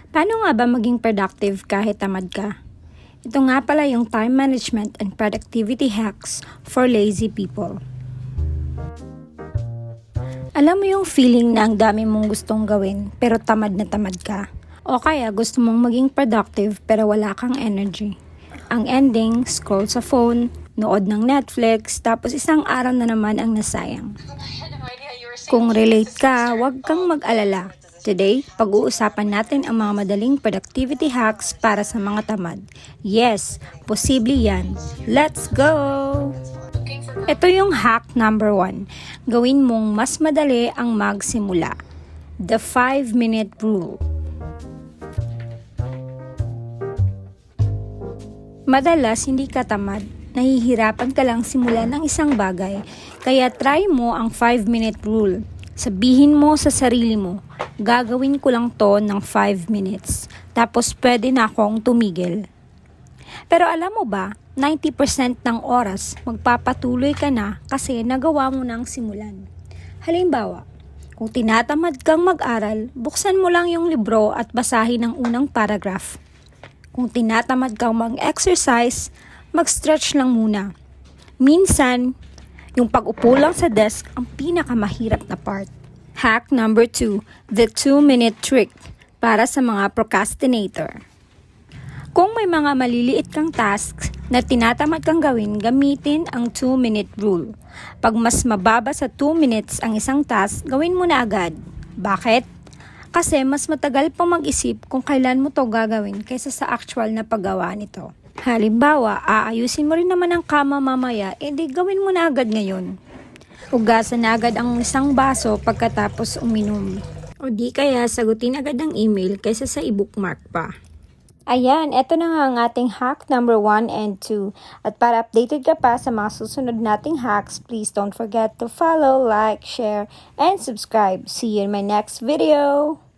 Paano nga ba maging productive kahit tamad ka? Ito nga pala yung time management and productivity hacks for lazy people. Alam mo yung feeling na ang dami mong gustong gawin pero tamad na tamad ka? O kaya gusto mong maging productive pero wala kang energy. Ang ending, scroll sa phone, nood ng Netflix, tapos isang araw na naman ang nasayang. Kung relate ka, huwag kang mag-alala. Today, pag-uusapan natin ang mga madaling productivity hacks para sa mga tamad. Yes, posible yan. Let's go! Ito yung hack number 1. Gawin mong mas madali ang magsimula. The 5-minute rule. Madalas, hindi ka tamad. Nahihirapan ka lang simulan ng isang bagay. Kaya try mo ang 5-minute rule. Sabihin mo sa sarili mo, gagawin ko lang to ng 5 minutes. Tapos pwede na akong tumigil. Pero alam mo ba, 90% ng oras magpapatuloy ka na kasi nagawa mo ng simulan. Halimbawa, kung tinatamad kang mag-aral, buksan mo lang yung libro at basahin ang unang paragraph. Kung tinatamad kang mag-exercise, mag-stretch lang muna. Minsan, yung pag-upo lang sa desk ang pinakamahirap na part. Hack number 2, the 2-minute trick para sa mga procrastinator. Kung may mga maliliit kang tasks na tinatamad kang gawin, gamitin ang 2-minute rule. Pag mas mababa sa 2 minutes ang isang task, gawin mo na agad. Bakit? Kasi mas matagal pang mag-isip kung kailan mo to gagawin kaysa sa actual na paggawa nito. Halimbawa, aayusin mo rin naman ang kama mamaya, edi gawin mo na agad ngayon. Hugasan na agad ang isang baso pagkatapos uminom. O di kaya sagutin agad ang email kaysa sa i-bookmark pa. Ayan, eto na nga ang ating hack number 1 and 2. At para updated ka pa sa mga susunod nating hacks, please don't forget to follow, like, share, and subscribe. See you in my next video!